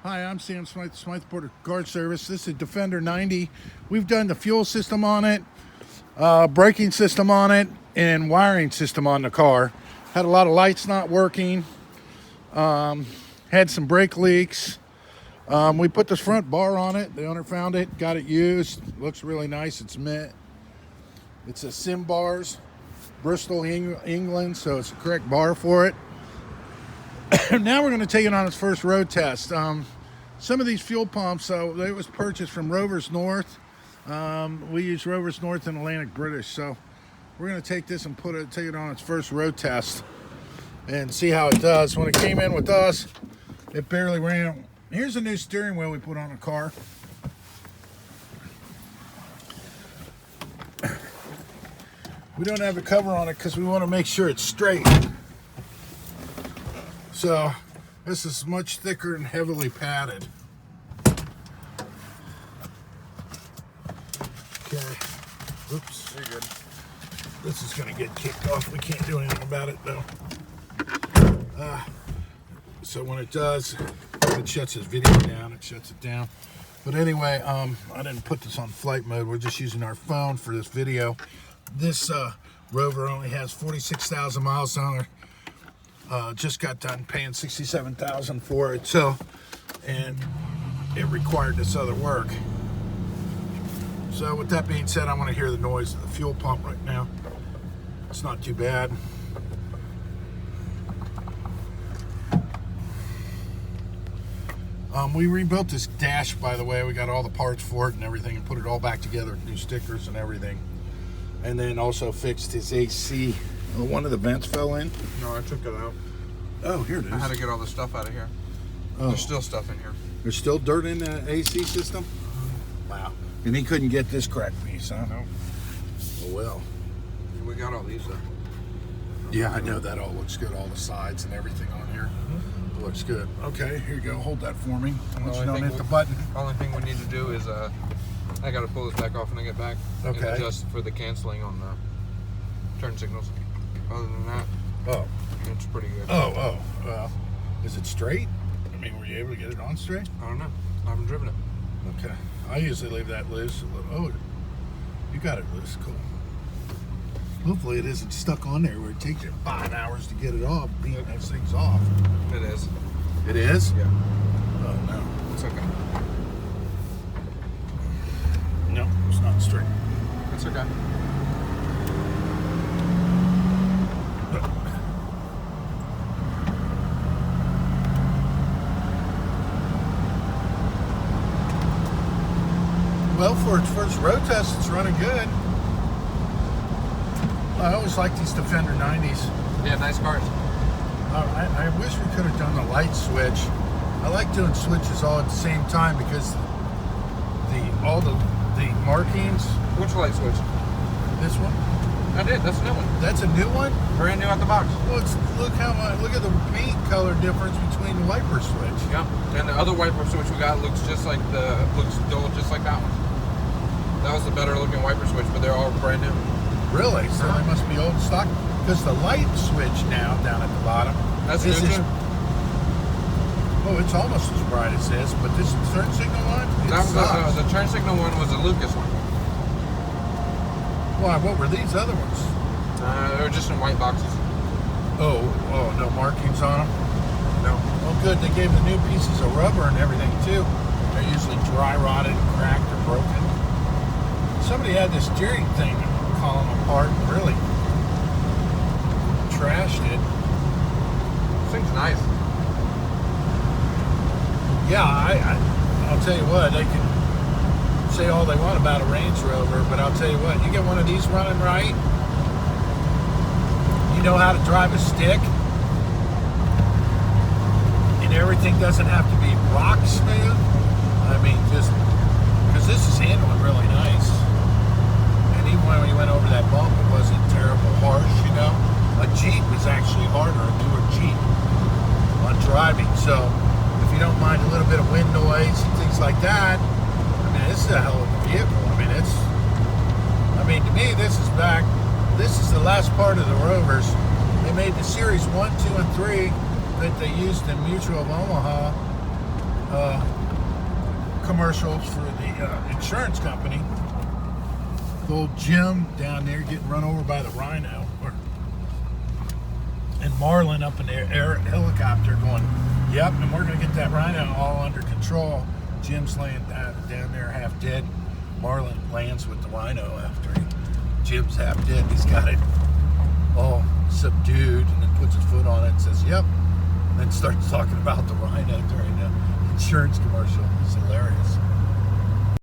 Hi, I'm Sam Smyth, Smyth Motorcar Service. This is Defender 90. We've done the fuel system on it, braking system on it, and wiring system on the car. Had a lot of lights not working. Had some brake leaks. We put this front bar on it. The owner found it, got it used. Looks really nice. It's Smyth. It's a Sim bars, Bristol, England, so it's the correct bar for it. Now we're going to take it on its first road test. Some of these fuel pumps, they was purchased from Rover's North. We use Rover's North and Atlantic British, so we're going to take this and take it on its first road test and see how it does. When it came in with us, it barely ran. Here's a new steering wheel we put on the car. We don't have a cover on it because we want to make sure it's straight. So this is much thicker and heavily padded. Okay. Oops. You're good. This is going to get kicked off. We can't do anything about it though. So when it does, it shuts this video down. It shuts it down. But anyway, I didn't put this on flight mode. We're just using our phone for this video. This Rover only has 46,000 miles on her. Just got done paying $67,000 for it, and it required this other work. So with that being said, I want to hear the noise of the fuel pump right now. It's not too bad. We rebuilt this dash, by the way. We got all the parts for it and everything, and put it all back together, new stickers and everything. And then also fixed his AC. One of the vents fell in. No, I took it out. Oh, here it is. I had to get all the stuff out of here. Oh. There's still stuff in here. There's still dirt in the AC system? Wow. And he couldn't get this cracked piece, huh? No. Oh, well. We got all these though. Yeah, I know that all looks good. All the sides and everything on here. Looks good. Okay, here you go. Hold that for me. I want you to don't hit the button. Only thing we need to do is I got to pull this back off when I get back. Okay. And adjust for the canceling on the turn signals. Other than that, Oh. it's pretty good. Oh. Well, is it straight? I mean, were you able to get it on straight? I don't know. I haven't driven it. Okay. I usually leave that loose. Oh, you got it loose. Cool. Hopefully it isn't stuck on there where it takes you 5 hours to get it off, beating those things off. It is. It is? Yeah. Oh, no. It's okay. No, it's not straight. It's okay. Well, for its first road test, it's running good. I always like these Defender 90s. Yeah, nice cars. I wish we could have done the light switch. I like doing switches all at the same time because all the markings. Which light switch? This one. I did. That's a new one. That's a new one. Brand new out the box. Well, look at the paint color difference between the wiper switch. Yeah. And the other wiper switch we got looks just like still just like that one. That was the better looking wiper switch, but they're all brand new. Really? So they must be old stock. Because the light switch now down at the bottom. That's new too. Oh, it's almost as bright as this, but this turn signal one, The turn signal one was a Lucas one. Why? What were these other ones? They were just in white boxes. Oh, no markings on them? No. Oh, good. They gave the new pieces of rubber and everything too. They're usually dry rotted, cracked, or broken. Somebody had this steering thing column apart and really trashed it. This thing's nice. Yeah, I'll tell you what, they can say all they want about a Range Rover, but I'll tell you what, you get one of these running right, you know how to drive a stick, and everything doesn't have to be rock smooth. I mean, just because this is handling really nice. And even when we went over that bump, it wasn't terrible harsh, you know. A Jeep is actually harder, a newer Jeep, on driving. So if you don't mind a little bit of wind noise and things like that, I mean, this is a hell of a vehicle. I mean, to me, this is the last part of the Rovers. They made the Series 1, 2, and 3 that they used in Mutual of Omaha, commercials for the insurance company. The old Jim down there getting run over by the rhino, and Marlin up in the air helicopter going, yep, and we're going to get that rhino all under control. Jim's laying down there half dead. Marlin lands with the rhino after Jim's half dead. He's got it all subdued, and then puts his foot on it and says, yep, and then starts talking about the rhino during the insurance commercial. It's hilarious.